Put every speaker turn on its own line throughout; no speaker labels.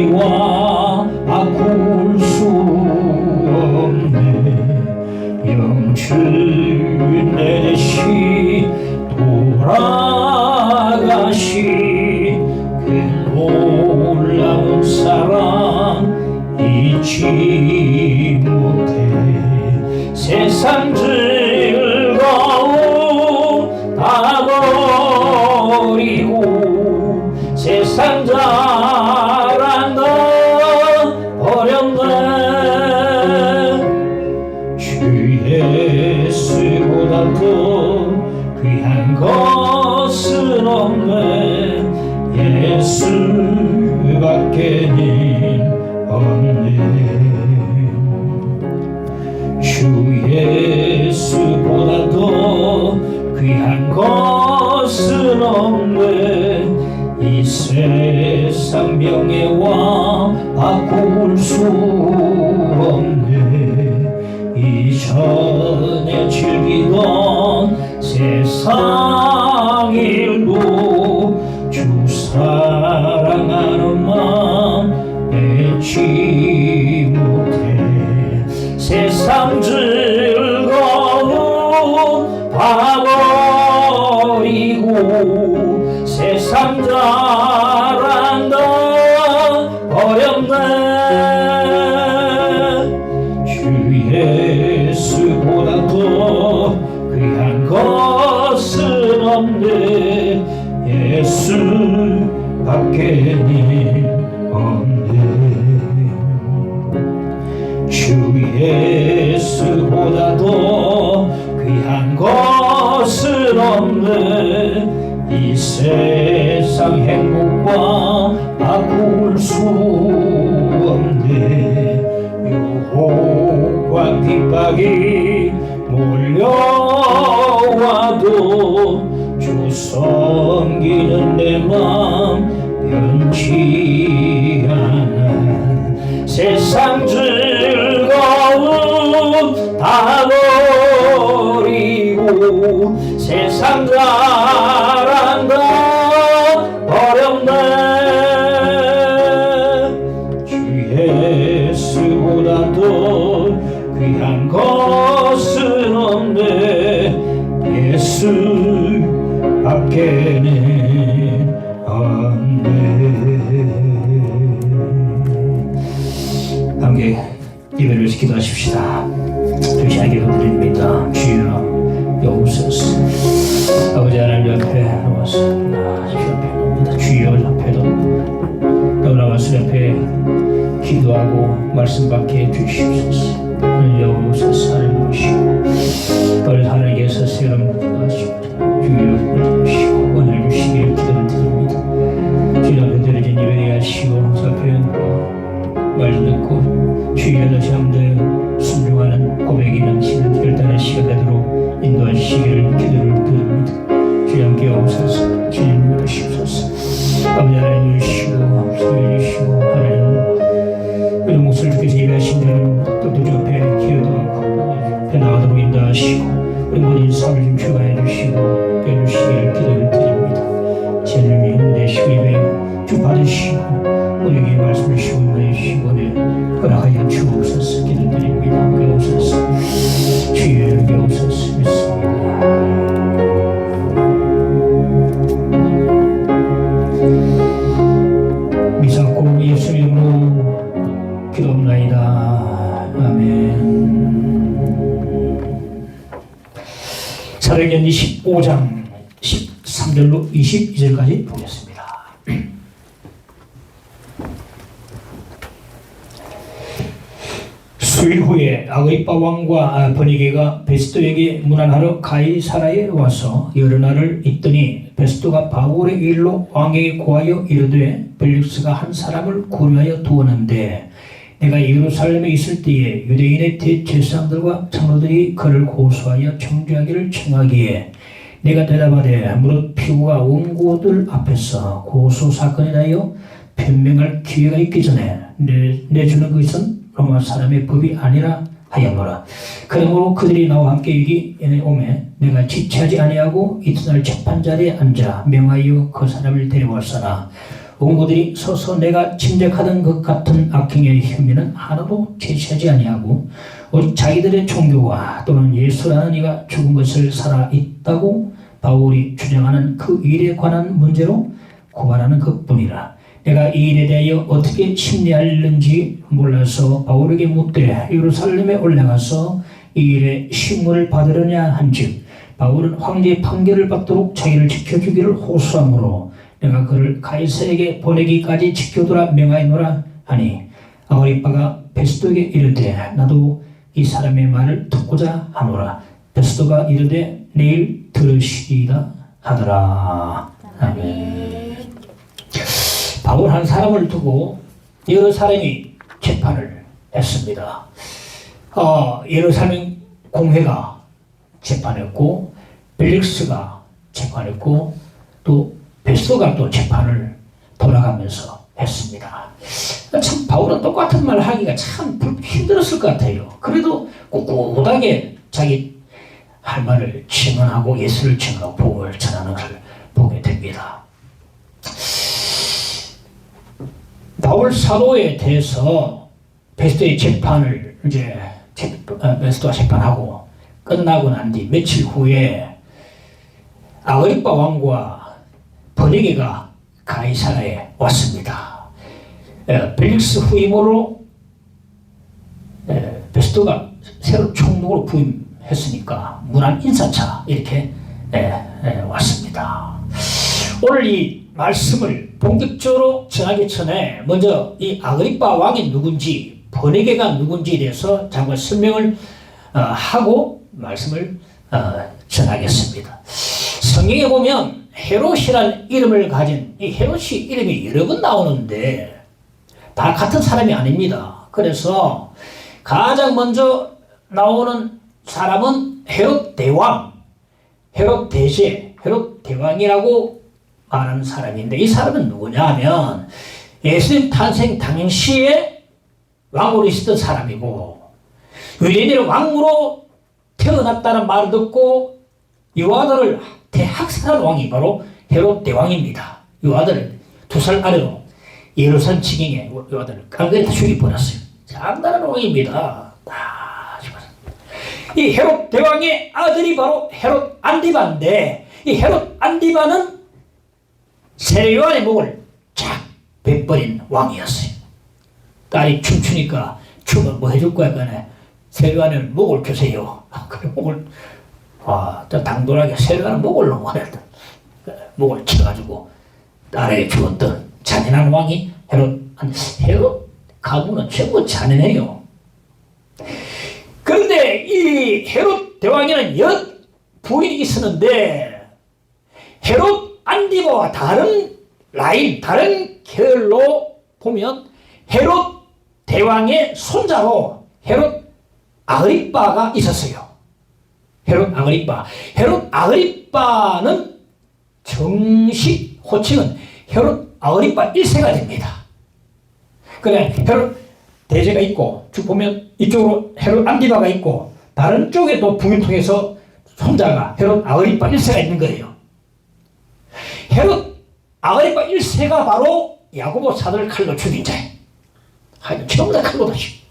생명의 왕 바꿀 수 없네. 영주 내시 돌아가시 그 놀라운 사랑 잊지 못해. 세상 즐거움 다 버리고 세상 자랑 다 버렸네. 주 예수보다 더 귀한 것은 없네. 예수밖에는 없네. 주 예수보다 더 귀한 것은 없네. 이 세상 명예 왕 바꿀 수 없네. 이전에 즐기던 세상 일도 주 사랑하는 마음 잊지 못해. 세상 즐거움 다 버리고 세상 자랑 다 버렸네. 주 예수보다 더 귀한 것은 없네. 예수밖에는 없네. 주 예수보다 더 귀한 것은 없네. 이 세상 행복과 바꿀 수 없네. 유혹과 핍박이 몰려와도 주 섬기는 내 맘 변치 않아. 세상 즐거움 다 버리고 세상 자랑 다 버렸네. 주 예수보다 더 귀한 것은 없네. 예수밖에는 없네. 함께 예배를 기도하십시다. 주시하게 기도드립니다. 주여 여호와서 아버지 하나님 옆에 나왔습니다. 주 옆에 옵니다. 주여 옆에도 너무나 수 옆에 기도하고 말씀 받게 해주시옵소서. 오늘 여호와서 하나님 모시고 오늘 하나님께서 세럼 하시고 주여 주시고 오늘 주시길 기도드립니다. 주여 앞에 드려진 예배에 하시고 앞에 말 듣고 주여 다시 한번 순종하는 고백이 넘치는 결단의 시간 되도록 인도하시기를 기도를 드립니다. 주여 함께 오소서. 주님 보시옵소서. 아버지 하나님 주시고 소유 주시고 하나님 우리 목소리를 주께서 예배하신 대로 또 주 앞에 기도하고 앞에 나가도록 인도하시고 우리 모든 삶을 좀 주관해 주시고 빼주시기를 기도를 드립니다. 죄를 인내시고 예배 주 받으시고 우리에게 말씀을 주시고 인도해주시고 허락하여 주옵소서. 기도드립니다. 그옵소서. 주여 여옵소서. 믿습니다. 미사고 예수 이름으로 기도합나이다. 아멘. 사도행전 25장 13절로 22절까지 보겠습니다. 수일 후에 아그리빠 왕과 버니게가 베스토에게 문안하러 가이사라에 와서 여러 날을 있더니 베스토가 바울의 일로 왕에게 고하여 이르되 벨릭스가 한 사람을 고려하여 두었는데 내가 예루살렘에 있을 때에 유대인의 대제사장들과 장로들이 그를 고소하여 청주하기를 청하기에 내가 대답하되 무릇 피고가 원고들 앞에서 고소 사건에 대하여 변명할 기회가 있기 전에 내주는 것은 로마 사람의 법이 아니라 하였노라. 그러므로 그들이 나와 함께 여기 오매 내가 지체하지 아니하고 이튿날 재판자리에 앉아 명하여 그 사람을 데려왔으나 원고들이 서서 내가 침략하던 것 같은 악행의 혐의는 하나도 제시하지 아니하고 오직 자기들의 종교와 또는 예수라는 이가 죽은 것을 살아있다고 바울이 주장하는 그 일에 관한 문제로 고발하는 것뿐이라. 내가 이 일에 대하여 어떻게 심리하는지 몰라서 바울에게 묻되 예루살렘에 올라가서 이 일에 신문을 받으려냐 한즉 바울은 황제의 판결을 받도록 자기를 지켜주기를 호소하므로 내가 그를 가이사에게 보내기까지 지켜두라 명하노라 하니 아그리빠가 베스도에게 이르되 나도 이 사람의 말을 듣고자 하노라. 베스도가 이르되 내일 들으시리이다 하더라. 아멘. 바울 한 사람을 두고 여러 사람이 재판을 했습니다. 예루살렘 공회가 재판했고 벨릭스가 재판했고 또 베스도가 또 재판을 돌아가면서 했습니다. 참 바울은 똑같은 말 하기가 참 힘들었을 것 같아요. 그래도 꿋꿋하게 자기 할 말을 증언하고 예수를 증언하고 복음을 전하는 것을 보게 됩니다. 바울 사도에 대해서 베스도의 재판을 이제 베스도가 재판하고 끝나고 난 뒤 며칠 후에 아그리빠 왕과 버니게가 가이사라에 왔습니다. 벨릭스 후임으로 베스도가 새로 총독으로 부임했으니까 문안 인사차 이렇게 왔습니다. 오늘 이 말씀을 본격적으로 전하기 전에 먼저 이 아그리빠 왕이 누군지 버니게가 누군지에 대해서 잠깐 설명을 하고 말씀을 전하겠습니다. 성경에 보면 헤롯이라는 이름을 가진 이 헤롯이 이름이 여러 번 나오는데 다 같은 사람이 아닙니다. 그래서 가장 먼저 나오는 사람은 헤롯 대왕, 헤롯 대제, 헤롯 대왕이라고 말하는 사람인데 이 사람은 누구냐 하면 예수님 탄생 당시에 왕으로 있었던 사람이고 유대인들은 왕으로 태어났다는 말을 듣고 유아들을 대학살한 왕이 바로 헤롯 대왕입니다. 유아들을 2살 아래로 예루살렘 지경에 유아들을 깡그리 다 죽여버렸어요. 장난한 왕입니다. 다 죽었어요. 이 헤롯 대왕의 아들이 바로 헤롯 안디바인데 이 헤롯 안디바는 세례요한의 목을 쫙 베버린 왕이었어요. 딸이 춤추니까 춤을 뭐 해줄 거야 그네 세례요한의 목을 주세요. 그래 목을 또 당돌하게 세례요한의 목을 넘어냈다. 목을 쳐가지고 딸에게 주었던 잔인한 왕이 헤롯 가문은 전부 잔인해요. 그런데 이 헤롯 대왕에는 여 부인이 있었는데 헤롯 안디바와 다른 라인, 다른 계열로 보면 헤롯 대왕의 손자로 헤롯 아그리빠가 있었어요. 헤롯 아그리빠는 정식 호칭은 헤롯 아그리빠 1세가 됩니다. 그래 헤롯 대제가 있고 쭉 보면 이쪽으로 헤롯 안디바가 있고 다른 쪽에 또 부인 통해서 손자가 헤롯 아그리빠 1세가 있는 거예요. 헤롯 아그리빠 1세가 바로 야고보 사도를 칼로 죽인 자예요. 하여튼 전부 다 칼로 다시.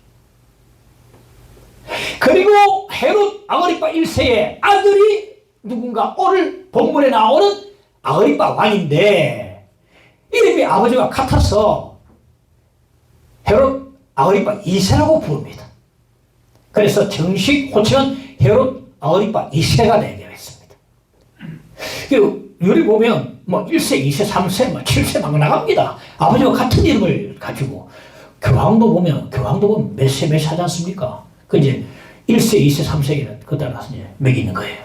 그리고 헤롯 아그리빠 1세의 아들이 누군가 오늘 본문에 나오는 아그리빠 왕인데 이름이 아버지와 같아서 헤롯 아그리빠 2세라고 부릅니다. 그래서 정식 호칭은 헤롯 아그리빠 2세가 되게 했습니다. 여기 보면 뭐 1세, 2세, 3세, 뭐 7세 막 나갑니다. 아버지와 같은 이름을 가지고 교황도 보면 몇 세 하지 않습니까? 그 이제 1세, 2세, 3세에 그 따라서 이제 매기는 거예요.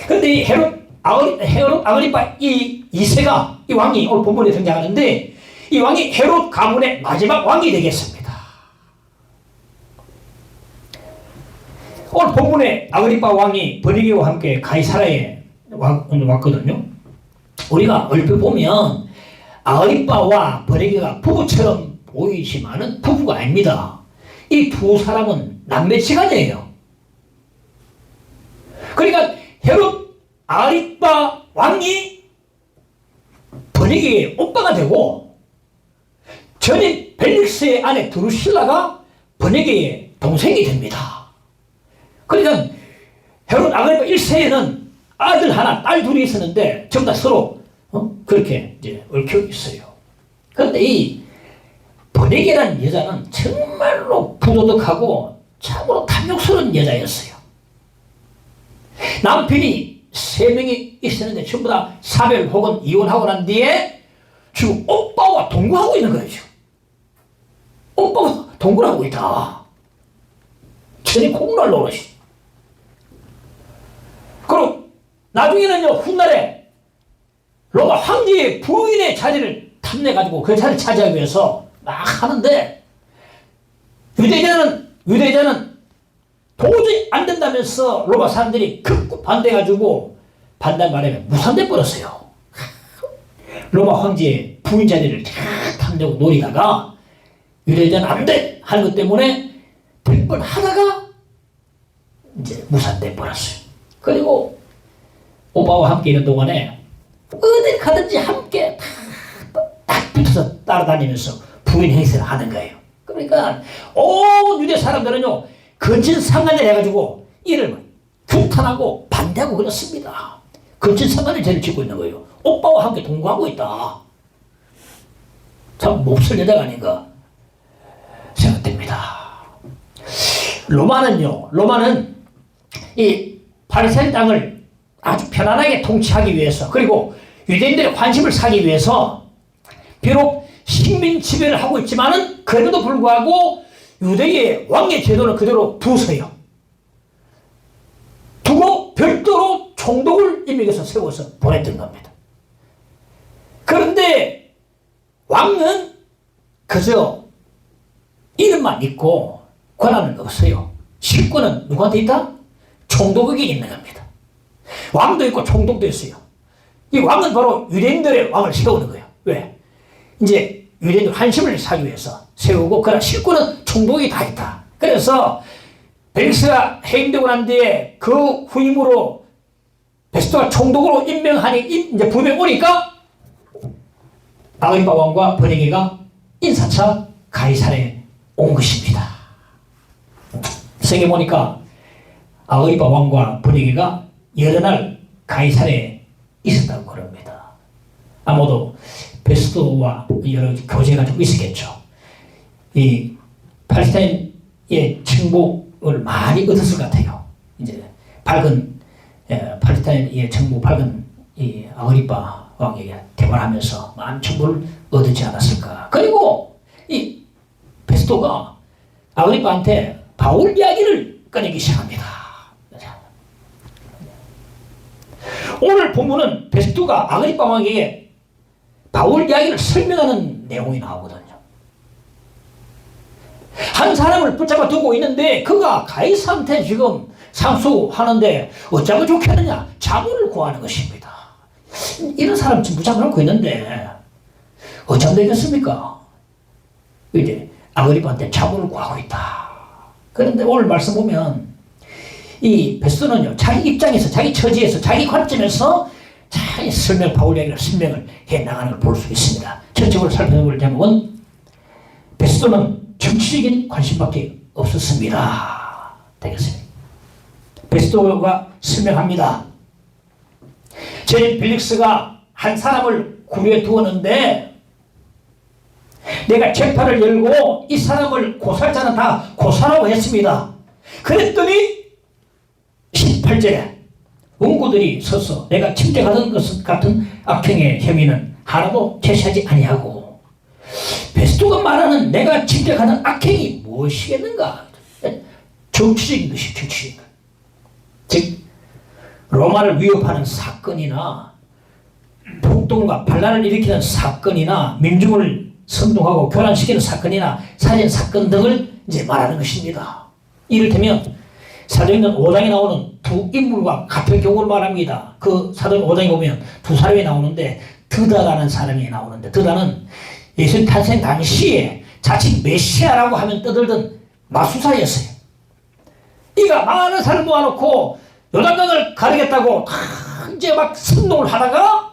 그런데 이 헤롯 아그리빠 2세가 이 왕이 오늘 본문에 등장하는데 이 왕이 헤롯 가문의 마지막 왕이 되겠습니다. 오늘 본문에 아그리빠 왕이 버니게와 함께 가이사라에 왔거든요. 우리가 얼핏 보면 아그리빠와 버니게가 부부처럼 보이지만은 부부가 아닙니다. 이 두 사람은 남매지간이에요. 그러니까 헤롯 아그리빠 왕이 번역의 오빠가 되고 전인 벨릭스의 아내 드루실라가 번역의 동생이 됩니다. 그러니까 헤롯 아그리파 1세에는 아들 하나, 딸 둘이 있었는데 전부 다 서로 그렇게 이제 얽혀 있어요. 그런데 이 번역이라는 여자는 정말로 부도덕하고 참으로 탐욕스러운 여자였어요. 남편이 3명이 있었는데 전부 다 사별 혹은 이혼하고 난 뒤에 지금 오빠와 동거하고 있는 거예요. 오빠가 동거를 하고 있다. 천이 콩날 노릇이. 그리고 나중에는요, 훗날에 로마 황제의 부인의 자리를 탐내가지고 그 자리를 차지하기 위해서 막 하는데 유대자는 도저히 안 된다면서 로마 사람들이 극구 반대해가지고 반대한 바람에 무산돼 버렸어요. 로마 황제의 부인 자리를 탐내고 노리다가 유대자는 안 돼! 하는 것 때문에 100번 하다가 이제 무산돼 버렸어요. 그리고 오빠와 함께 있는 동안에 어딜 가든지 함께 딱 붙어서 따라다니면서 부인 행세를 하는 거예요. 그러니까 온 유대 사람들은요 근친상간을 해가지고 이를 규탄하고 반대하고 그렇습니다. 근친상간을 죄를 짓고 있는 거예요. 오빠와 함께 동거하고 있다. 참 몹쓸 여자가 아닌가 생각됩니다. 로마는 이 팔레스타인 땅을 아주 편안하게 통치하기 위해서 그리고 유대인들의 관심을 사기 위해서 비록 식민 지배를 하고 있지만은 그래도 불구하고 유대의 왕의 제도를 그대로 두세요. 두고 별도로 총독을 임명해서 세워서 보냈던 겁니다. 그런데 왕은 그저 이름만 있고 권한은 없어요. 실권은 누구한테 있다? 총독에게 있는 겁니다. 왕도 있고 총독도 있어요. 이 왕은 바로 유대인들의 왕을 세우는 거예요. 왜? 이제 유대인들 환심을 사기 위해서 세우고 그러나 실권은 총독이 다 있다. 그래서 벨릭스가 해임되고 난 뒤에 그 후임으로 베스토가 총독으로 임명하니 이제 부임에 오니까 아그리파 왕과 버니게가 인사차 가이사랴에 온 것입니다. 성경에 보니까 아그리파 왕과 버니게가 여러 날 가이사랴에 있었다고 그럽니다. 아마도 베스토와 여러 교제가 좀 있었겠죠. 이 팔레스타인의 정복을 많이 얻었을 것 같아요. 이제 팔레스타인의 정복 밝은 이 아그리파 왕에게 대화를 하면서 많은 정보를 얻지 않았을까. 그리고 이 베스토가 아그리파한테 바울 이야기를 꺼내기 시작합니다. 오늘 본문은 베스토가 아그리파 왕에게 바울 이야기를 설명하는 내용이 나오거든요. 한 사람을 붙잡아 두고 있는데 그가 가이사한테 지금 상수하는데 어쩌면 좋겠느냐? 자문을 구하는 것입니다. 이런 사람 지금 붙잡아 놓고 있는데 어쩌면 되겠습니까? 이제 아그리파한테 자문을 구하고 있다. 그런데 오늘 말씀 보면 이 베스토는요 자기 입장에서 자기 처지에서 자기 관점에서 잘 바울 이야기를 설명을 해나가는 걸 볼 수 있습니다. 전적으로 살펴볼 제목은 베스토는 정치적인 관심밖에 없었습니다. 되겠습니다. 베스토가 설명합니다. 제인 벨릭스가 한 사람을 구류해 두었는데 내가 재판을 열고 이 사람을 고소할 자는 다 고소하라고 했습니다. 그랬더니 18절에 원고들이 서서 내가 침략하던 것 같은 악행의 혐의는 하나도 제시하지 아니하고 베스토가 말하는 내가 침략하는 악행이 무엇이겠는가? 정치적인 것이 정치적인 것. 즉 로마를 위협하는 사건이나 폭동과 반란을 일으키는 사건이나 민중을 선동하고 교란시키는 사건이나 살인 사건 등을 이제 말하는 것입니다. 이를테면 사도행전 5장에 나오는 두 인물과 같은 경우를 말합니다. 그 사도행전 5장에 보면 두 사람이 나오는데 드다라는 사람이 나오는데 드다는 예수님 탄생 당시에 자칭 메시아라고 하면 떠들던 마수사였어요. 이가 많은 사람을 모아놓고 요단강을 가르겠다고 이제 막 선동을 하다가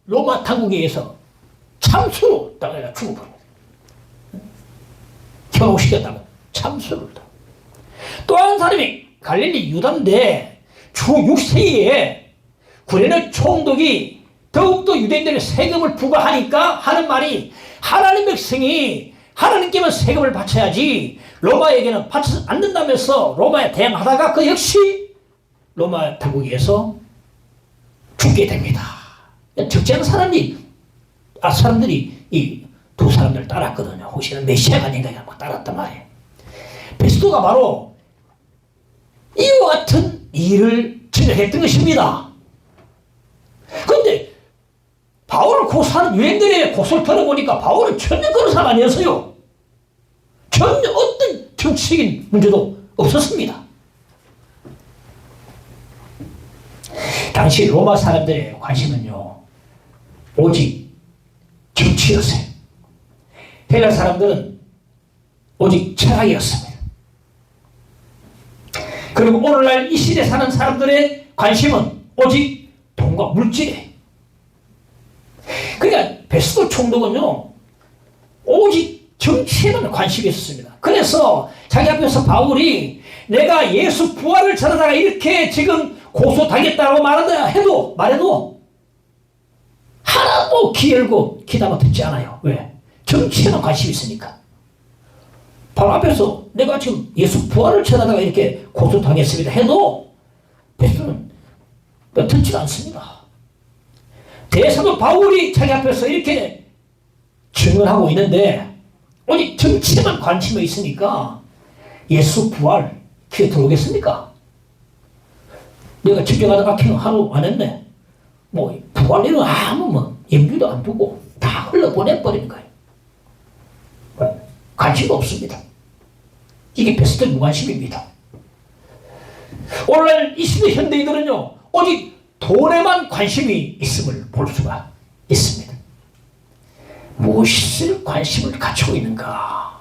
로마 당국에 의해서 참수로 당해가 죽어버립니다. 현혹시켰다고 참수를. 또 한 사람이 갈릴리 유다인데 주 6세기에 구레네 총독이 더욱더 유대인들의 세금을 부과하니까 하는 말이 하나님 백성이 하나님께만 세금을 바쳐야지 로마에게는 바치지 않는다면서 로마에 대항하다가 그 역시 로마 당국에서 죽게 됩니다. 적지 않은 사람들이 이 두 사람들을 따랐거든요. 혹시나 메시아가 아닌가 막 따랐단 말이에요. 베스도가 바로 이와 같은 일을 진행했던 것입니다. 그런데 바울을 고소하는 유대인들의 고소를 들어보니까 바울은 전혀 그런 사람 아니었어요. 전혀 어떤 정치적인 문제도 없었습니다. 당시 로마 사람들의 관심은요, 오직 정치였어요. 헬라 사람들은 오직 철학이었습니다. 그리고 오늘날 이 시대에 사는 사람들의 관심은 오직 돈과 물질이에요. 그러니까 베스도 총독은요, 오직 정치에만 관심이 있었습니다. 그래서 자기 앞에서 바울이 내가 예수 부활을 전하다가 이렇게 지금 고소당했다고 말해도 하나도 귀 열고 귀담아 듣지 않아요. 왜? 정치에만 관심이 있으니까. 바로 앞에서 내가 지금 예수 부활을 전하다가 이렇게 고소당했습니다 해도 베스도는 듣지 않습니다. 대사도 바울이 자기 앞에서 이렇게 증언하고 있는데 오직 정치에만 관심이 있으니까 예수 부활 귀에 들어오겠습니까? 내가 집중하다가 하루 안 했네. 뭐 부활 일은 아무 염두도 안 두고 다 흘러보내버리는 거예요. 관심 없습니다. 이게 베스트의 무관심입니다. 오늘날 이 시대 현대인들은요, 오직 돈에만 관심이 있음을 볼 수가 있습니다. 무엇을 관심을 갖추고 있는가?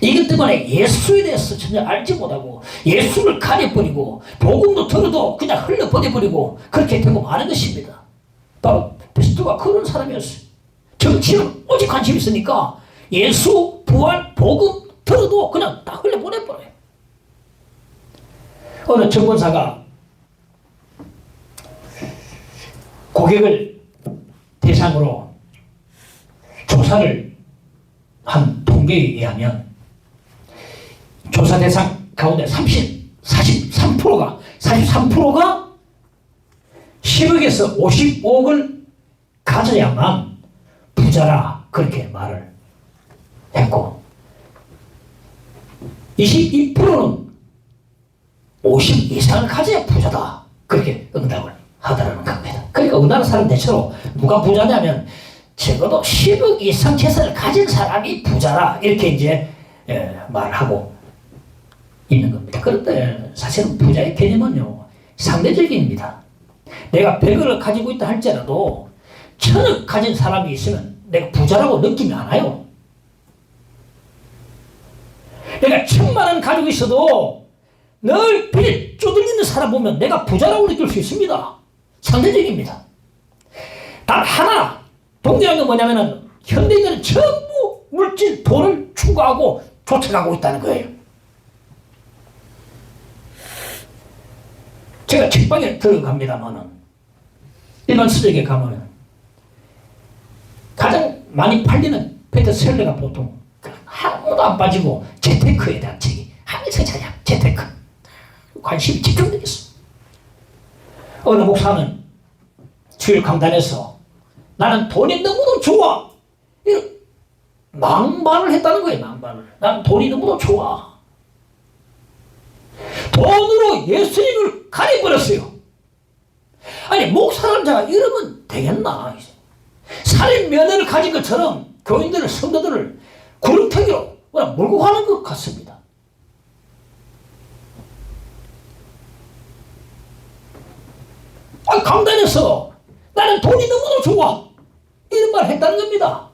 이것 때문에 예수에 대해서 전혀 알지 못하고 예수를 가려버리고 복음도 들어도 그냥 흘려보내버리고 그렇게 되고 마는 것입니다. 바로 베스트가 그런 사람이었어요. 정치는 오직 관심이 있으니까 예수, 부활, 복음 들어도 그냥 다 흘려보내버려요. 어느 정권사가 고객을 대상으로 조사를 한 통계에 의하면 조사 대상 가운데 43%가 10억에서 55억을 가져야만 부자라 그렇게 말을 했고 22%는 50 이상을 가져야 부자다 그렇게 응답을 하더라는 겁니다. 그러니까 우리나라 사람 대체로 누가 부자냐면 적어도 10억 이상 재산을 가진 사람이 부자라 이렇게 이제 말하고 있는 겁니다. 그런데 사실은 부자의 개념은요 상대적입니다. 내가 100억을 가지고 있다 할지라도 1000억 가진 사람이 있으면 내가 부자라고 느낌이 안 와요. 내가 1000만 원 가지고 있어도 늘 빚에 쪼들리는 사람 보면 내가 부자라고 느낄 수 있습니다. 상대적입니다. 단 하나 동일한 건 뭐냐면은 현대인들은 전부 물질, 돈을 추구하고 쫓아가고 있다는 거예요. 제가 책방에 들어갑니다만은 일반 서적에 가면은 가장 많이 팔리는 베스트셀러가 보통 아무도 안 빠지고 재테크에 대한 책이 항상 자냐 재테크 관심이 집중되어 있어. 어느 목사는 주일 강단에서 나는 돈이 너무도 좋아 이런 망발을 했다는 거예요. 망발을. 나는 돈이 너무도 좋아. 돈으로 예수님을 가려버렸어요. 아니 목사라는 자가 이러면 되겠나. 살인 면허를 가진 것처럼 교인들을 성도들을 구름터기로 몰고 가는 것 같습니다. 강단에서 나는 돈이 너무도 좋아 이런 말 했다는 겁니다.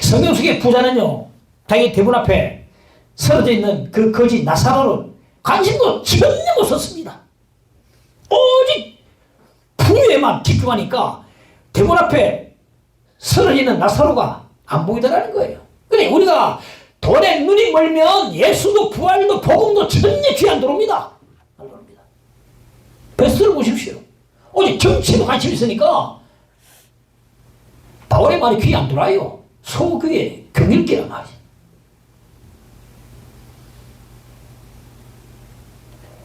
성경 속의 부자는요 자기 대문 앞에 쓰러져 있는 그 거지 나사로를 관심도 전혀 없었습니다. 오직 풍요에만 집중하니까 대문 앞에 서러 있는 나사로가 안 보이더라는 거예요. 그래 우리가 돈에 눈이 멀면 예수도 부활도 복음도 전혀 귀 안 들어옵니다. 안 들어옵니다. 베스트를 보십시오. 오직 정치에 관심이 있으니까 바울의 말이 귀 안 들어와요. 소교의 경일기란 말이지.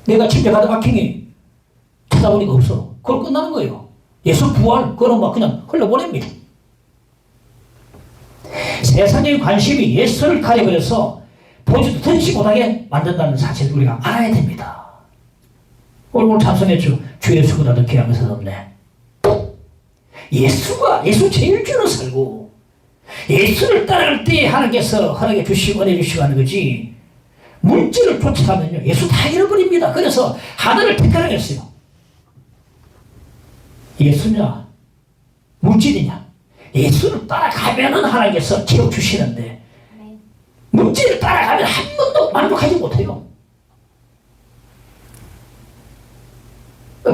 내가 집에 가다 박행이 찾아보니까 없어. 그걸 끝나는 거예요. 예수 부활 그건 막 그냥 흘러보냅니다. 세상의 관심이 예수를 가려버려서 보지도 듣지 못하게 만든다는 사실을 우리가 알아야 됩니다. 오늘 찬송했죠. 주 예수보다 더 귀한 것은 없네. 예수 제일주로 살고 예수를 따라갈 때 하나님께서 허락해 주시고 은혜 주시고 하는 거지, 물질을 쫓아가면요 예수 다 잃어버립니다. 그래서 하나를 택하라고 했어요. 예수냐 물질이냐. 예수를 따라가면은 하나님께서 채워주시는데 물질을 따라가면 한 번도 만족하지 못해요.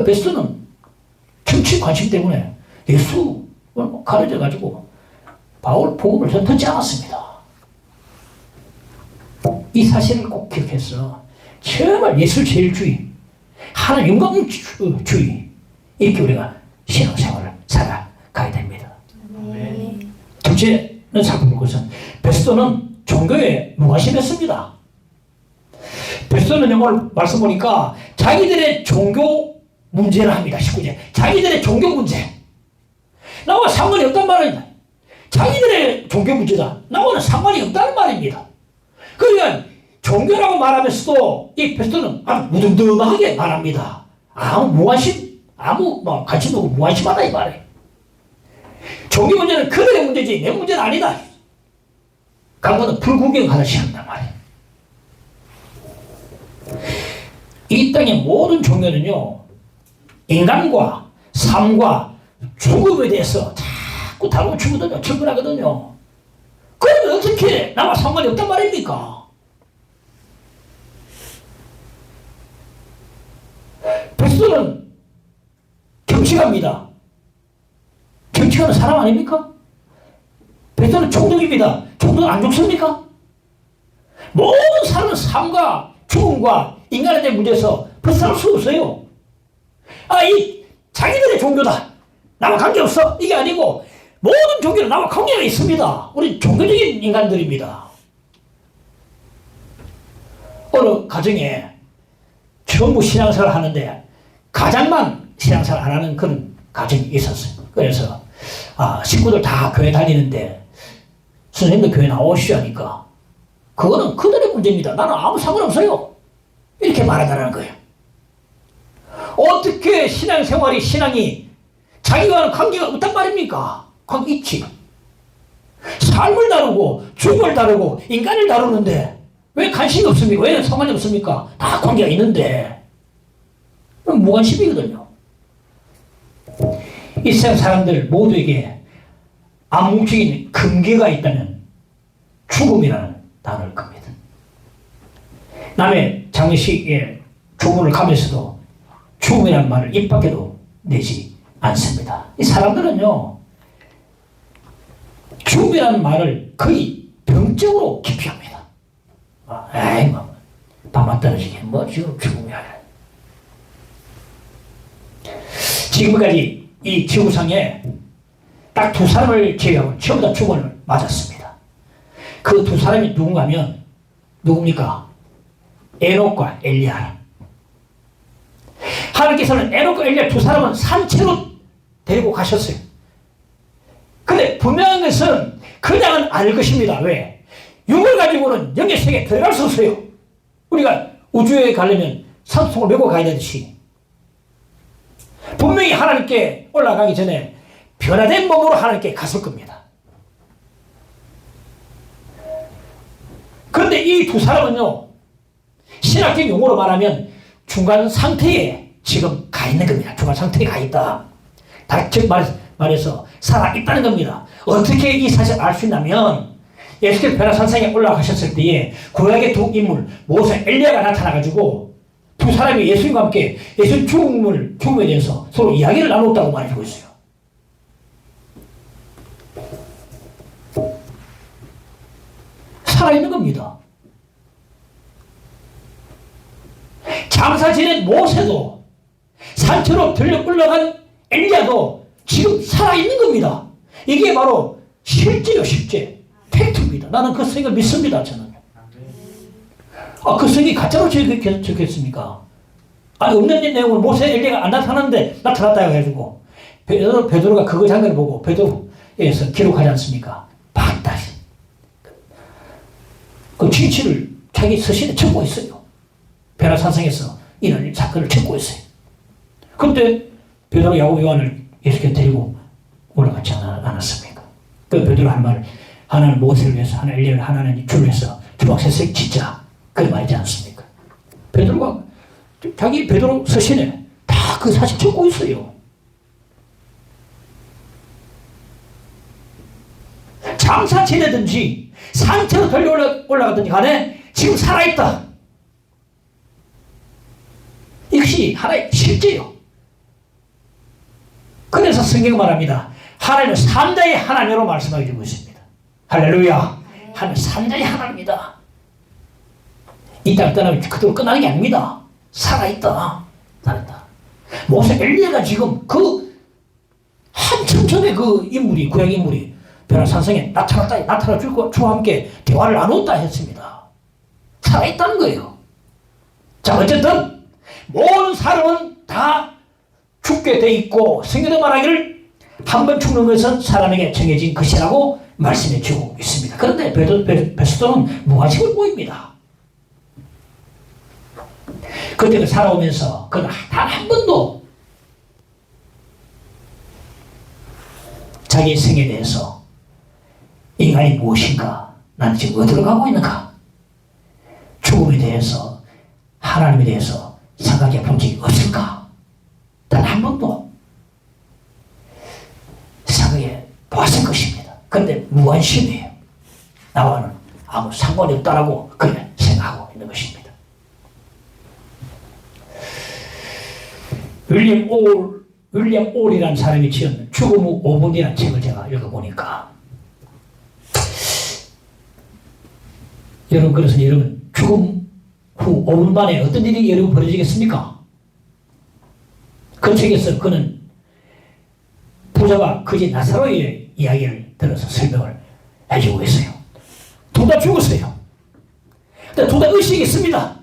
베스트는 정치 관심 때문에 예수 가려져가지고 바울 복음을 전 듣지 않았습니다. 이 사실을 꼭 기억해서 정말 예술제일주의, 하나님 영광주의 이렇게 우리가 신앙생활을 살아가야 됩니다. 둘째는 살펴볼 것은 베스토는 종교에 무관심했습니다. 베스토는 오늘 말씀 보니까 자기들의 종교 문제를 합니다. 19절 자기들의 종교 문제 나와 상관이 없단 말입니다. 자기들의 종교 문제다. 나와는 상관이 없다는 말입니다. 그러니까 종교라고 말하면서도 이 베스토는 아주 무덤덤하게 말합니다. 아무 무관심, 아무 관심도 없고 무관심하다 이 말이에요. 종교 문제는 그들의 문제지 내 문제는 아니다. 강건은 불구경하듯이 한단 말이에요. 이 땅의 모든 종교는요 인간과 삶과 죽음에 대해서 자꾸 다루고 죽거든요. 접근하거든요. 그러면 어떻게 나와 상관이 없단 말입니까? 베스토는 경치갑니다. 경치가는 사람 아닙니까? 베스토는 총독입니다. 총독은 안 죽습니까? 모든 사람은 삶과 죽음과 인간에 대한 문제에서 벗어날 수 없어요. 이 자기들의 종교다. 나와 관계없어. 이게 아니고 모든 종교는 나와 관계가 있습니다. 우리 종교적인 인간들입니다. 어느 가정에 전부 신앙생활을 하는데 가장만 신앙생활 안 하는 그런 가정이 있었어요. 그래서 식구들 다 교회 다니는데 선생님도 교회 나오시오 하니까 그거는 그들의 문제입니다. 나는 아무 상관없어요. 이렇게 말하다라는 거예요. 어떻게 신앙이 자기와는 관계가 없단 말입니까? 관계 있지. 삶을 다루고 죽음을 다루고 인간을 다루는데 왜 관심이 없습니까? 왜 상관이 없습니까? 다 관계가 있는데 무관심이거든요. 이 세상 사람들 모두에게 암묵적인 근거가 있다면 죽음이라는 단어일 겁니다. 남의 장례식에 조문을 가면서도 죽음이라는 말을 입 밖에도 내지 않습니다. 이 사람들은요 죽음이라는 말을 거의 병적으로 기피합니다. 밥맛 떨어지게 지금 죽음이야. 지금까지 이 지구상에 딱 두 사람을 제외하고 전부 다 죽음을 맞았습니다. 그 두 사람이 누굽니까? 에녹과 엘리야. 하나님께서는 에녹과 엘리야 두 사람은 산채로 데리고 가셨어요. 근데 분명한 것은 그냥은 아닐 것입니다. 왜? 육을 가지고는 영의 세계에 들어갈 수 없어요. 우리가 우주에 가려면 산소통을 메고 가야 되듯이 분명히 하나님께 올라가기 전에 변화된 몸으로 하나님께 갔을 겁니다. 그런데 이 두 사람은요 신학적 용어로 말하면 중간 상태에 지금 가 있는 겁니다. 중간 상태에 가 있다. 즉 말해서 살아있다는 겁니다. 어떻게 이 사실을 알 수 있냐면 예수께서 변화산상에 올라가셨을 때에 구약의 두 인물 모세 엘리야가 나타나가지고 두 사람이 예수님과 함께 예수님 죽음에 대해서 서로 이야기를 나눴다고 말해주고 있어요. 살아있는 겁니다. 장사 지낸 모세도 산처럼 들려 올라간 엘리야도 지금 살아있는 겁니다. 이게 바로 실제요, 실제. 팩트입니다. 나는 그 성경을 믿습니다, 저는. 그 성경이 가짜로 적혔습니까? 없는 내용을 모세 엘리야가 안 나타났는데 나타났다 해가지고 베드로가 그거 장면을 보고 베드로에서 기록하지 않습니까? 봤다. 그 진실을 자기 서신에 적고 있어요. 베라산성에서 이런 사건을 적고 있어요. 그런데 베드로 야고보 요한을 예수께 데리고 올라갔지 않았습니까? 그 베드로 한 말, 하나는 모세를 위해서, 하나는 엘리야를, 하나는 주를 위해서 주박새색 짓자. 그런 말이지 않습니까? 베드로가 자기 베드로 서신에 다 그 사실 적고 있어요. 장사 지내든지 산채로 달려 올라가든지 간에 지금 살아있다. 이것이 하나의 실제요. 그래서 성경은 말합니다. 하나님은 삼자의 하나님으로 말씀하게 되고 있습니다. 할렐루야. 하나님은 삼자의 하나님입니다. 이 땅 떠나면 그대로 끝나는 게 아닙니다. 살아있다. 살아있다. 모세 엘리야가 지금 그 한참 전에 그 인물이, 구약 인물이 베라산성에 나타나 주와 함께 대화를 나눴다 했습니다. 살아있다는 거예요. 자, 어쨌든 모든 사람은 다 죽게 돼 있고 성경에 말하기를 한 번 죽는 것은 사람에게 정해진 것이라고 말씀해 주고 있습니다. 그런데 베스도는 무관심을 보입니다. 그때를 살아오면서 그는 단 한 번도 자기 생에 대해서 인간이 무엇인가, 나는 지금 어디로 가고 있는가, 죽음에 대해서, 하나님에 대해서 생각해 본 적이 없을까? 단 한 번도 생각해 보았을 것입니다. 그런데 무관심이에요. 나와는 아무 상관이 없다라고 그냥 생각하고 있는 것입니다. 윌리엄 올이라는 사람이 지은 죽음 후 5분이라는 책을 제가 읽어보니까 여러분, 그래서 여러분 죽음 후 5분 만에 어떤 일이 여러분 벌어지겠습니까? 그 책에서 그는 부자와 그지 나사로의 이야기를 들어서 설명을 해주고 있어요. 둘 다 죽었어요. 근데 둘 다 의식이 있습니다.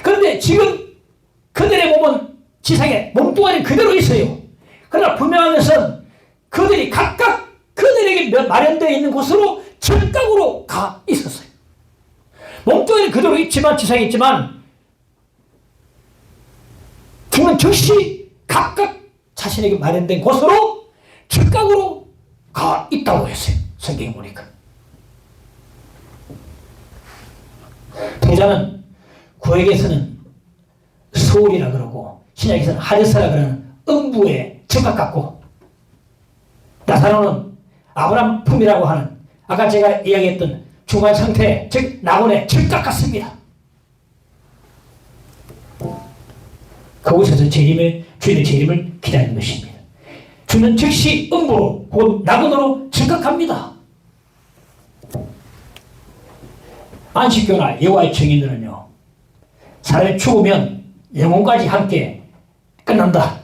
그런데 지금 그들의 몸은 지상에 몸뚱아리 그대로 있어요. 그러나 분명한 것은 그들이 각각 그들에게 마련되어 있는 곳으로 즉각으로 가 있었어요. 몸뚱아리 그대로 있지만, 지상에 있지만 죽는 즉시 각각 자신에게 마련된 곳으로 즉각으로 가 있다고 했어요. 성경에 보니까. 부자는 구약에서는 서울이라 그러고 신약에서는 하데스라 그러는 음부의 즉각 같고, 나사로는 아브람 품이라고 하는 아까 제가 이야기했던 중간 상태, 즉 낙원의 즉각 같습니다. 그곳에서 주인의 재림을 기다리는 것입니다. 주는 즉시 음부로 혹은 낙원으로 즉각합니다. 안식교나 여호와의 증인들은요, 사람이 죽으면 영혼까지 함께 끝난다.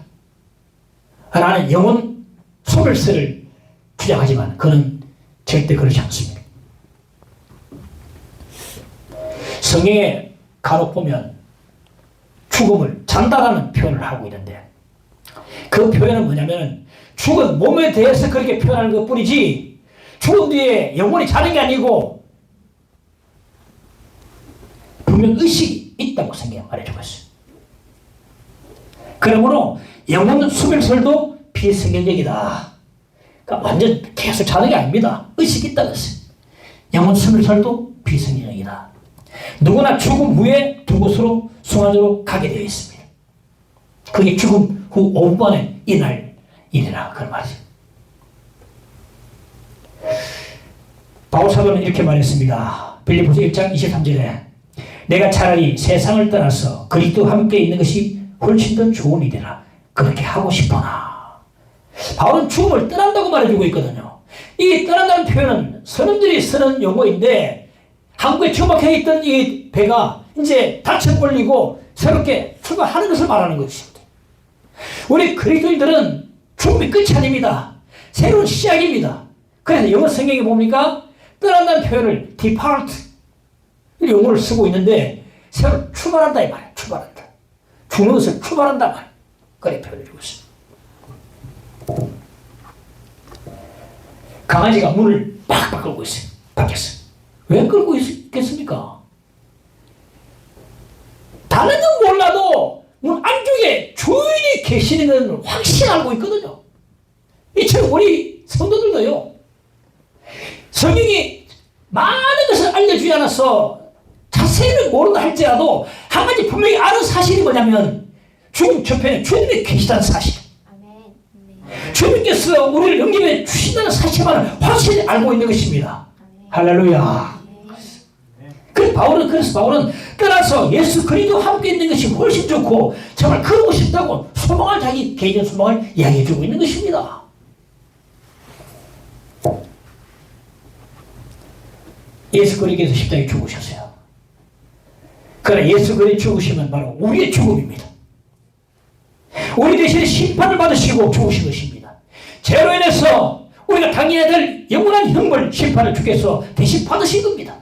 나는 영혼 소멸설을 주장하지만 그는 절대 그렇지 않습니다. 성경에 간혹 보면 죽음을 잔다라는 표현을 하고 있는데, 그 표현은 뭐냐면 죽은 몸에 대해서 그렇게 표현하는 것 뿐이지 죽은 뒤에 영혼이 자는 게 아니고 분명 의식이 있다고 성경에 말해주고 있어요. 그러므로 영혼 소멸설도 비성경적이다. 그러니까 완전 계속 자는 게 아닙니다. 의식이 있다고 했어요. 영혼 소멸설도 비성경적이다. 누구나 죽음 후에 두 곳으로 순환으로 가게 되어 있습니다. 그게 죽음 후 5분 만에 일어날 일이라 그런 말이죠. 바울 사도는 이렇게 말했습니다. 빌립보서 1장 23절에 내가 차라리 세상을 떠나서 그리스도와 함께 있는 것이 훨씬 더 좋은 일이라 그렇게 하고 싶으나. 바울은 죽음을 떠난다고 말해주고 있거든요. 이 떠난다는 표현은 선원들이 쓰는 용어인데 항구에 처박혀 있던 이 배가 이제 닻을 올리고 새롭게 출발하는 것을 말하는 것입니다. 우리 그리스도인들은 죽음이 끝이 아닙니다. 새로운 시작입니다. 그래서 영어 성경에 보니까 떠난다는 표현을 depart 용어를 쓰고 있는데 새로 출발한다 이 말이에요. 출발한다. 죽는 것을 출발한다 말. 그렇게 표현해 주고 있습니다. 강아지가 문을 빡빡 끌고 있어요. 밖에서. 왜 끌고 있겠습니까? 다른 건 몰라도 문 안쪽에 주인이 계시는 건 확실히 알고 있거든요. 이처럼 우리 성도들도요. 성경이 많은 것을 알려주지 않아서 자세히는 모른다 할지라도 한 가지 분명히 아는 사실이 뭐냐면 죽음 저편에 주님이 계시다는 사실. 주님께서 우리를 영접해 주신다는 사실만 확실히 알고 있는 것입니다. 할렐루야. 그래서 바울은 떠나서 예수 그리스도와 함께 있는 것이 훨씬 좋고 정말 그러고 싶다고 소망을 자기 개인의 소망을 이야기해주고 있는 것입니다. 예수 그리스도께서 십자가에 죽으셨어요. 그러나 예수 그리스도 죽으시면 바로 우리의 죽음입니다. 우리 대신에 심판을 받으시고 죽으신 것입니다. 죄로 인해서 우리가 당해야 될 영원한 형벌 심판을 주께서 대신 받으신 겁니다.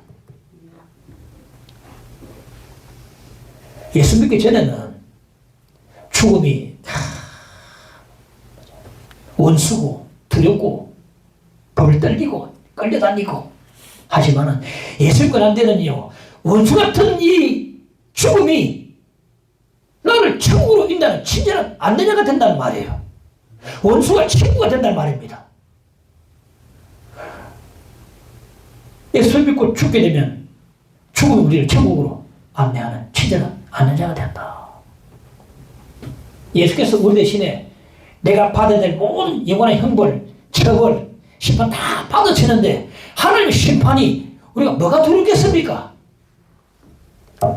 예수 믿기 전에는 죽음이 원수고 두렵고 벌 떨리고 끌려다니고 하지만은 예수 믿고 난 데는요 원수 같은 이 죽음이 나를 천국으로 인도하는 친절한 안내자가 된다는 말이에요. 원수가 친구가 된다는 말입니다. 예수 믿고 죽게 되면 죽음이 우리를 천국으로 안내하는 친절한 안내자가 된다. 예수께서 우리 대신에 내가 받아야 될 모든 영원한 형벌, 처벌, 심판 다 받아치는데 하나님의 심판이 우리가 뭐가 두렵겠습니까?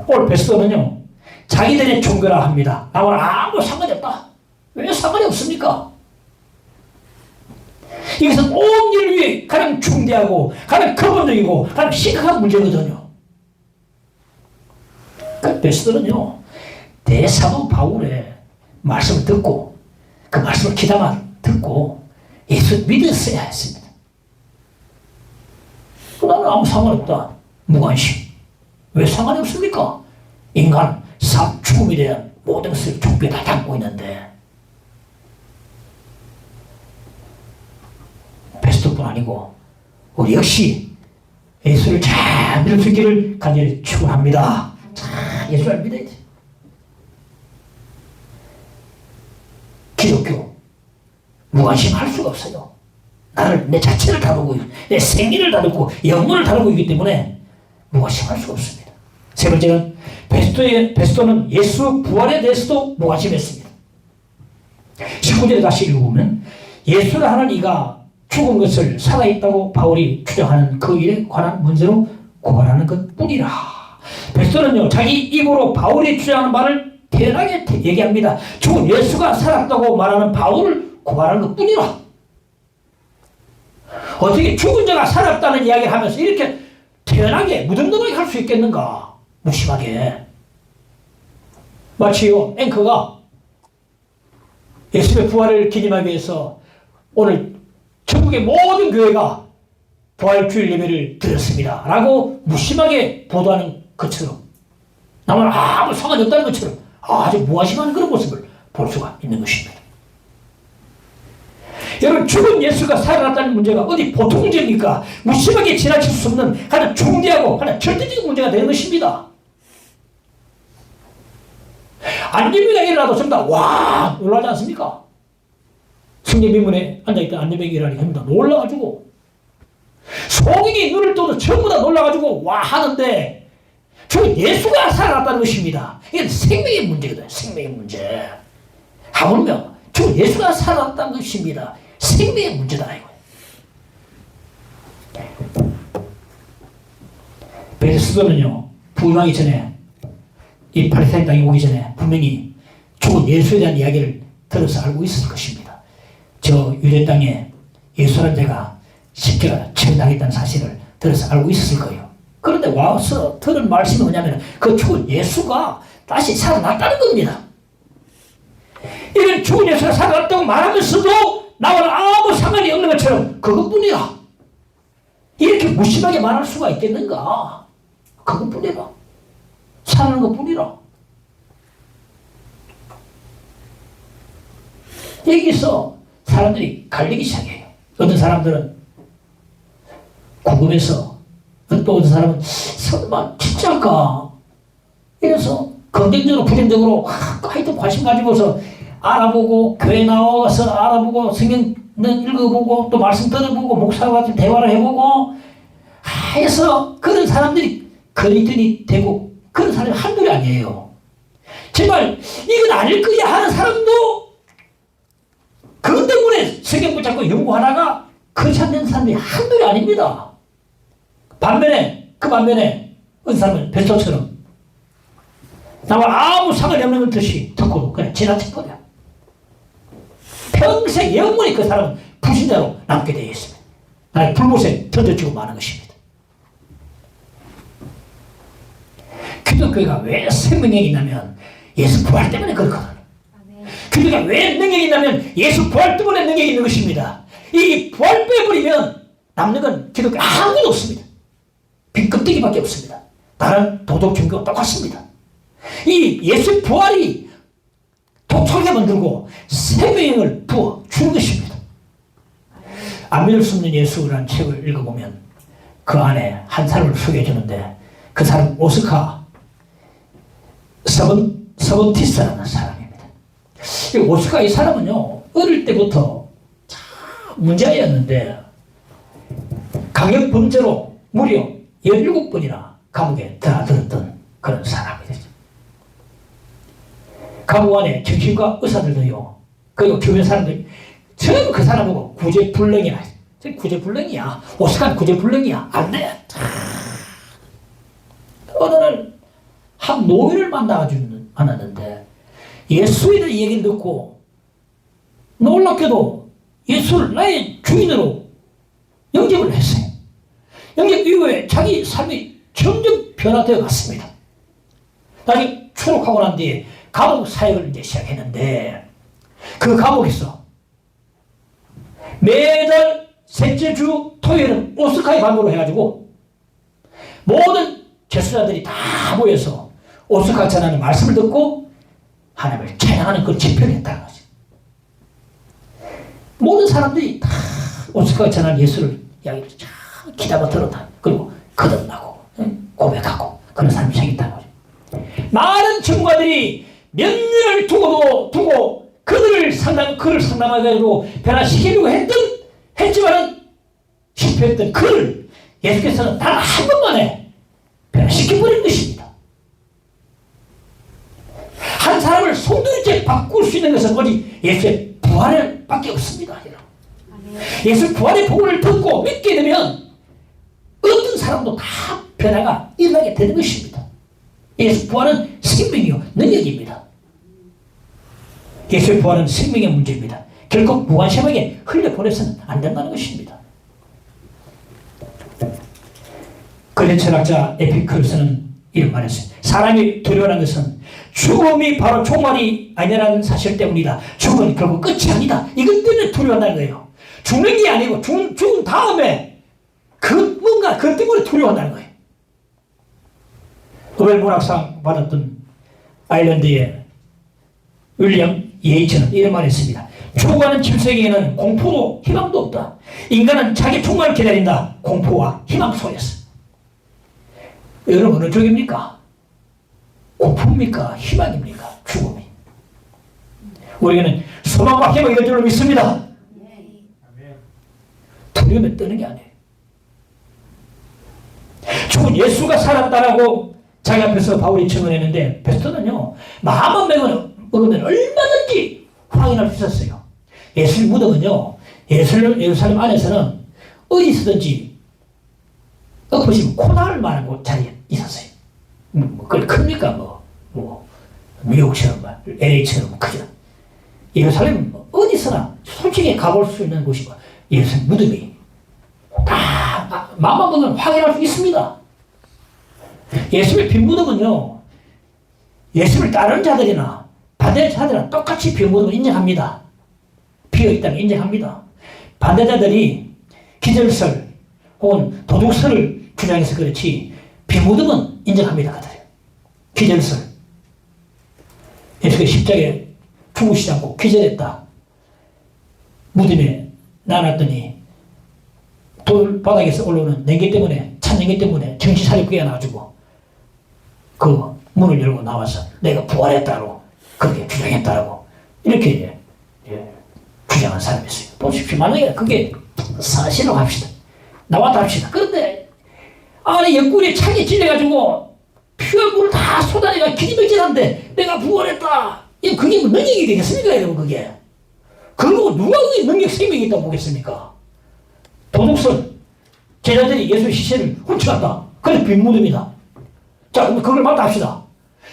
오늘 베스도는요 자기들의 종교라 합니다. 나와는 아무 상관이 없다. 왜 상관이 없습니까? 이것은 온 인류의 가장 중대하고 가장 근본적이고 가장 심각한 문제거든요. 베스도는요 대사도 바울의 말씀을 듣고 그 말씀을 기다만 듣고 예수 믿었어야 했습니다. 나는 아무 상관없다. 무관심. 왜 상관이 없습니까? 인간 삶, 죽음에 대한 모든 것을 종교에 다 담고 있는데 베스도뿐 아니고 우리 역시 예수를 잘 믿을 수 있기를 간절히 축원합니다. 잘 예수를 믿어야 돼. 기독교 무관심할 수가 없어요. 나를 내 자체를 다루고 내 생기를 다루고 영혼을 다루고 있기 때문에 무관심할 수가 없습니다. 세 번째는 베스도는 예수 부활에 대해서도 무관심했습니다. 19절에 다시 읽어보면 예수를 하는 이가 죽은 것을 살아있다고 바울이 주장하는 그 일에 관한 문제로 고발하는 것뿐이라. 베스도는요 자기 입으로 바울이 주장하는 말을 태연하게 얘기합니다. 죽은 예수가 살았다고 말하는 바울을 고발하는 것뿐이라. 어떻게 죽은 자가 살았다는 이야기를 하면서 이렇게 태연하게 무덤덤하게 할 수 있겠는가? 무심하게. 마치요 앵커가 예수의 부활을 기념하기 위해서 오늘 전국의 모든 교회가 부활주일 예배를 드렸습니다 라고 무심하게 보도하는 것처럼 나만 아무 상관이 없다는 것처럼 아주 무관심한 그런 모습을 볼 수가 있는 것입니다. 여러분 죽은 예수가 살아났다는 문제가 어디 보통 문제입니까? 무심하게 지나칠 수 없는 가장 중대하고 가장 절대적인 문제가 되는 것입니다. 안전병이가 일어나도 전부 다 와 놀라지 않습니까? 승례비문에 앉아있던 안전병이 일어나니까 전부 다 놀라가지고 소경이 눈을 떠도 전부 다 놀라가지고 와 하는데 죽은 예수가 살아났다는 것입니다. 이건 생명의 문제거든요. 생명의 문제. 하물며 죽은 예수가 살아났다는 것입니다. 생명의 문제다 이거예요. 베스도는요 부임하기 전에 이 팔레스타인 땅에 오기 전에 분명히 죽은 예수에 대한 이야기를 들어서 알고 있었을 것입니다. 저 유대 땅에 예수라는 자가 십자가 처형당했다는 사실을 들어서 알고 있었을 거예요. 그런데 와서 들은 말씀이 뭐냐면 그 죽은 예수가 다시 살아났다는 겁니다. 이런 죽은 예수가 살아났다고 말하면서도 나와는 아무 상관이 없는 것처럼 그것뿐이라. 이렇게 무심하게 말할 수가 있겠는가? 그것뿐이라. 사는 것뿐이라. 여기서 사람들이 갈리기 시작해요. 어떤 사람들은 궁금해서, 또 어떤 사람은 설마 진짜일까? 이래서 긍정적으로 부정적으로 하여튼 관심 가지고서 알아보고 교회 나와서 알아보고 성경 읽어보고 또 말씀 들어보고 목사와 같이 대화를 해보고 해서 그런 사람들이 거리들이 되고 그런 사람이 한둘이 아니에요. 정말 이건 아닐 거야 하는 사람도 그것 때문에 성경 붙잡고 연구하다가 그렇지 않는 사람이 한둘이 아닙니다. 반면에 어떤 사람은 베토처럼 나와 아무 상관이 없는 듯이 듣고도 그냥 지나쳐버려. 평생 영원히 그 사람은 불신자로 남게 되어 있습니다. 나의 불못에 던져지고 마는 것입니다. 기독교가 왜 생명력이 있냐면 예수 부활 때문에 그렇거든요. 기독교가 왜 능력이 있냐면 예수 부활 때문에 능력이 있는 것입니다. 이 부활 빼버리면 남는 건 기독교 아무것도 없습니다. 빈껍데기밖에 없습니다. 다른 도덕 종교와 똑같습니다. 이 예수 부활이 독촉하게 만들고 생명을 부어 주는 것입니다. 안 믿을 수 없는 예수라는 책을 읽어보면 그 안에 한 사람을 소개해주는데 그 사람 오스카 서번티스라는 사람입니다. 오스카 이 사람은요 어릴 때부터 참 문제였는데 강력 범죄로 무려 17번이나 감옥에 들어들었던 그런 사람이죠. 감옥 안에 정신과 의사들도요, 그리고 주변 사람들 전부 그 사람 보고 구제불능이야. 구제불능이야. 오스카는 구제불능이야. 안 돼. 어느 날 한 노인을 만났는데 예수에 대한 얘기를 듣고 놀랍게도 예수를 나의 주인으로 영접을 했어요. 영접 이후에 자기 삶이 점점 변화되어 갔습니다. 나중에 추록하고 난 뒤에 감옥 사역을 이제 시작했는데 그 감옥에서 매달 셋째 주 토요일은 오스카의 밤으로 해가지고 모든 제수자들이 다 모여서 오스카 전하는 말씀을 듣고 하나님을 찬양하는 그 집회를 했다는 거죠. 모든 사람들이 다 오스카가 전하는 예수를 이야기를 쫙 기다려 들었다. 그리고 거듭나고 고백하고 그런 사람이 생겼다는 거죠. 많은 전문가들이 몇 년을 두고 그를 상담해가지고 변화시키려고 했지만은 실패했던 그를 예수께서는 단 한 번만에 변화시켜버린 것입니다. 한 사람을 송두리째 바꿀 수 있는 것은 오직 예수의 부활을 밖에 없습니다. 예수 부활의 복음을 듣고 믿게 되면 어떤 사람도 다 변화가 일어나게 되는 것입니다. 예수 부활은 생명이요 능력입니다. 예수의 부활은 생명의 문제입니다. 결국 무관심하게 흘려보내서는 안 된다는 것입니다. 근래 철학자 에피크루스는 이런 말했어요. 사람이 두려워하는 것은 죽음이 바로 종말이 아니라는 사실 때문이다. 죽음은 결국 끝이 아니다. 이것 때문에 두려워한다는 거예요. 죽는 게 아니고 죽은 다음에 뭔가 그것 때문에 두려워한다는 거예요. 노벨 문학상 받았던 아일랜드의 윌리엄 예이츠는 이런 말을 했습니다. 죽어가는 짐승에게는 공포도 희망도 없다. 인간은 자기 총괄을 기다린다. 공포와 희망 속에서. 여러분 어느 쪽입니까? 공포입니까? 희망입니까? 죽음이. 우리는 소망과 희망이 될 줄로 믿습니다. 두려움에 떠는 게 아니에요. 죽은 예수가 살았다라고 자기 앞에서 바울이 증언했는데 베스터는요 마음만 먹으면 얼마든지 확인할 수 있었어요. 예수의 무덤은요 예루살렘 안에서는 어디서든지 엎으시면 코나할 만한 자리에 있었어요. 그게 큽니까 뭐 뭐 뉴욕처럼 LA처럼 크죠. 예루살렘 어디서나 솔직히 가볼 수 있는 곳이고 예루살렘 무덤이 다 마음만 보면 확인할 수 있습니다. 예수의 빈 무덤은요, 예수를 따르는 자들이나 반대 자들이나 똑같이 빈 무덤을 인정합니다. 비어있다는 인정합니다. 반대자들이 기절설 혹은 도둑설을 주장해서 그렇지 빈 무덤은 인정합니다. 그들이 기절설, 예수가 십자가에 죽으시지 않고 기절했다. 무덤에 놔놨더니 돌바닥에서 올라오는 냉기 때문에, 찬 냉기 때문에 정신 차리고 깨어나가지고 그 문을 열고 나와서 내가 부활했다고 그렇게 주장했다고 이렇게 주장한 사람이 있어요. 보십시오. 만약에 그게 사실로 합시다. 나왔다 합시다. 그런데 안에 옆구리에 창이 찔려가지고 피와 물을 다 쏟아내가 기지백진한데 내가 부활했다. 그게 뭐 능력이 되겠습니까, 여러분? 그게 그거 누가 그게 능력 생명이 있다고 보겠습니까? 도둑설, 제자들이 예수의 시체를 훔쳐갔다. 그래 빈무덤이다. 자, 그럼 그걸 맞다 합시다.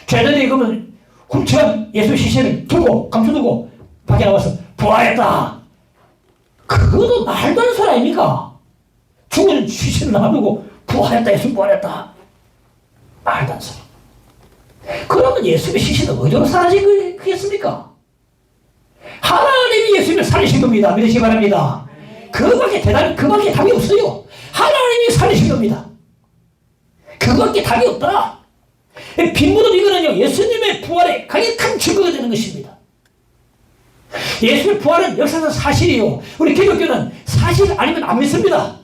제자들이 그러면 훔쳐간 예수의 시체를 두고 감춰두고 밖에 나와서 부활했다. 그것도 말도 안 되는 소리 아닙니까? 죽은 시체를 놔두고 부활했다, 예수 부활했다. 말도 안 되는 소리. 그러면 예수의 시체는 어디로 사라진 거겠습니까? 하나님이 예수님을 살리신 겁니다. 믿으시기 바랍니다. 그밖에 답이 없어요. 하나님이 살리신 겁니다. 그밖에 답이 없다. 빈무덤 이거는요, 예수님의 부활의 강력한 증거가 되는 것입니다. 예수의 부활은 역사상 사실이요. 우리 기독교는 사실 아니면 안 믿습니다.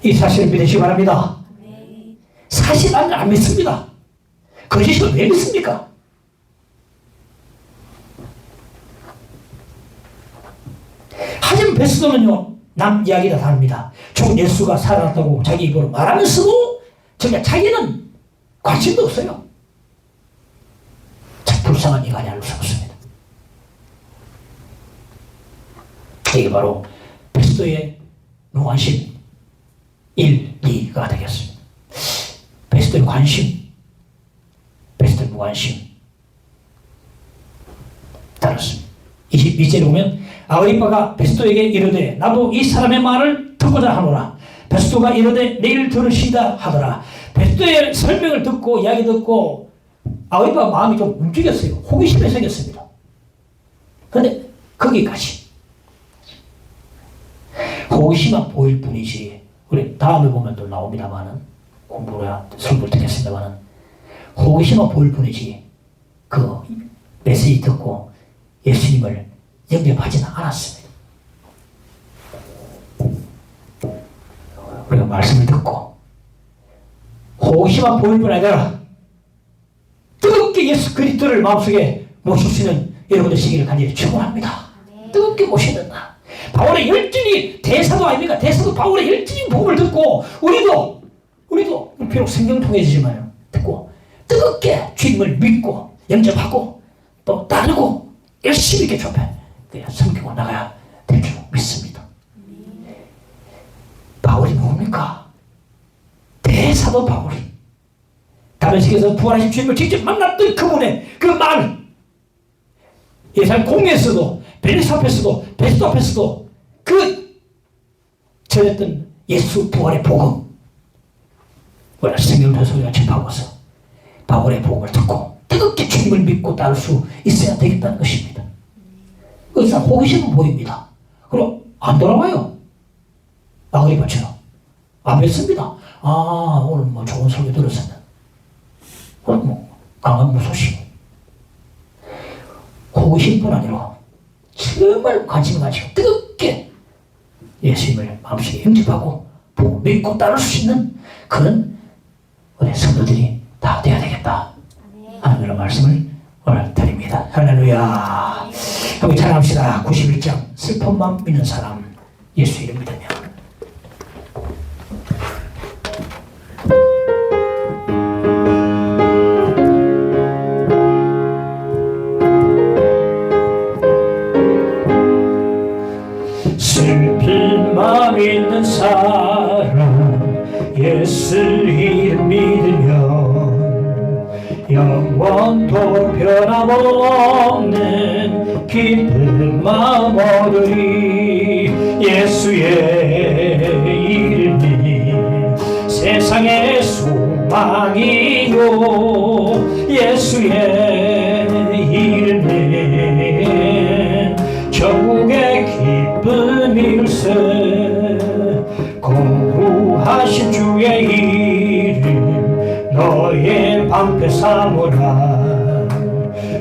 이 사실을 믿으시기 바랍니다. 사실 아니면 안 믿습니다. 거짓을 왜 믿습니까? 하지만 베스도는요, 남 이야기가 다릅니다. 죽은 예수가 살아났다고 자기 입으로 말하면서도 정말 자기는 관심도 없어요. 참 불쌍한 인간이 아닐 수 없습니다. 이게 바로 베스도의 무관심 1, 2가 되겠습니다. 베스도의 관심, 베스도의 무관심 다릅니다. 22절에 보면 아그리빠가 베스도에게 이르되 나도 이 사람의 말을 듣고자 하노라. 베스도가 이르되 내일 들으시다 하더라. 베스도의 설명을 듣고 이야기 듣고 아그리빠 마음이 좀 움직였어요. 호기심이 생겼습니다. 그런데 거기까지 호기심만 보일 뿐이지, 우리 다음에 보면 또 나옵니다만은, 공부를 설교를 듣겠습니다만은, 호기심만 보일 뿐이지 그 메시지 듣고 예수님을 영접하지는 않았습니다. 우리가 말씀을 듣고 호기심만 보일 뿐 아니라 뜨겁게 예수 그리스도를 마음속에 모실 수 있는 여러분들 시기를 간절히 축원합니다. 뜨겁게 모시는다. 바울의 열정이 대사도 아닙니까? 대사도 바울의 열정인 복음을 듣고 우리도 비록 성경 통해지지만 듣고 뜨겁게 주님을 믿고 영접하고 또 따르고 열심히 이렇게 섬기고 나가야 될 줄 믿습니다. 바울이 누굽니까? 대사도 바울이 다메섹에서 부활하신 주님을 직접 만났던 그분의 그 말, 예산 공회에서도 베네스 앞에서도 베스도 앞에서도 그 전했던 예수 부활의 복음, 우리가 성경을 소리가 접하고서 바울의 복음을 듣고 뜨겁게 주님을 믿고 따를 수 있어야 되겠다는 것입니다. 그래서 호기심은 보입니다. 그럼 안 돌아와요. 아그리빠처럼 안 믿습니다. 오늘 뭐 좋은 소리 들었으면 그럼 뭐 강한 무소식, 호기심뿐 아니라 정말 관심을 가지고 뜨겁게 예수님을 마음속에 영접하고 보고 믿고 따를 수 있는 그런 우리 성도들이 다 되어야 되겠다 하는 그런 말씀을 오늘 드립니다. 할렐루야. 여기 찬양합시다. 91장 슬픔만 믿는 사람, 예수 이름 믿으며. 슬픔만 믿는 사람, 예수 이름 믿으면 영원토록 변함없는 기쁜 마음 얻으리. 예수의 이름이 세상의 소망이요 예수의 이름은 전국의 기쁨일세. 거룩하신 주의 이름 너의 방패 삼으라.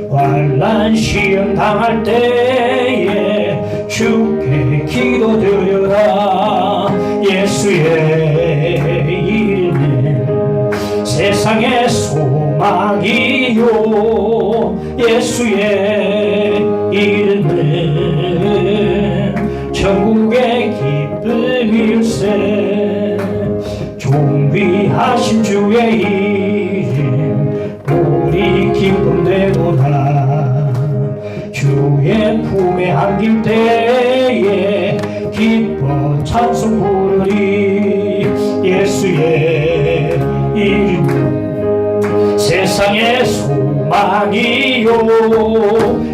환난 시험 당할 때에 주께 기도드려라. 예수의 이름은 세상의 소망이요 예수의 이름은 전국의 기쁨일세. 존귀하신 주의 이름 우리 기쁨 되도다. 주의 품에 안길 때에 기뻐 찬송 부르리. 예수의 이름 세상의 소망이요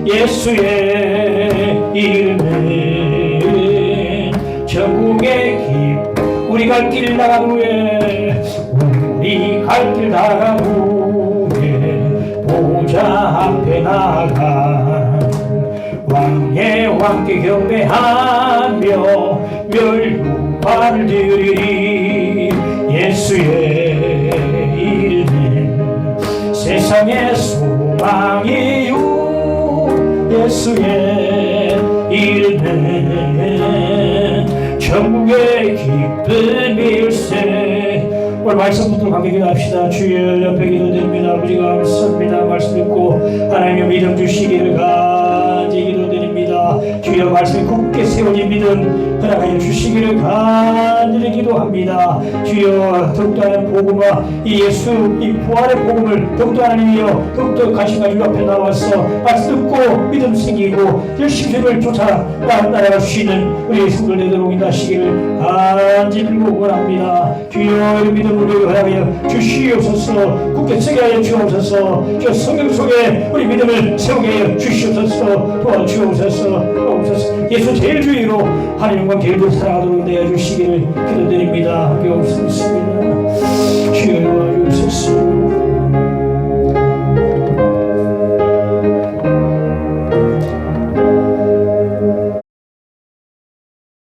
예수의 이름은 전국의 기쁨. 우리 갈 길 나간 후에 우리 갈 길 나간 후에 보좌 앞에 나가 왕의 왕께 경배하며 멸류관을 드리리. 예수의 이름은 세상의 소망이요 예수의 이름은 전국의 기쁨일세. 오늘 말씀부터 함께 기도합시다. 주여 옆에 기도드립니다. 아버지 감사합니다. 말씀 듣고 하나님의 믿음 주시기를 간절히 기도드립니다. 주여 말씀에 굳게 세워진 믿음 허락하여 주시기를 간절히 기도합니다. 주여 더욱더 하나님 복음과 이 예수 이 부활의 복음을 더욱더 하나님이여 더욱더 관심과 주 앞에 나와서 말씀 듣고 믿음 생기고 열심히 주를 쫓아 나아갈 수 있는 우리 성도들 되도록 인도하시기를 간절히 원합니다. 주여 이 믿음을 허락하여 주시옵소서. 굳게 서게 하여 주옵소서. 저 성경 속에 우리 믿음을 세우게 하여 주시옵소서. 도와주옵소서. 예수 제일 주의로 하나님과 교회를 살아가도록 인도하여 주시기를 기도드립니다. 함께 없습니다.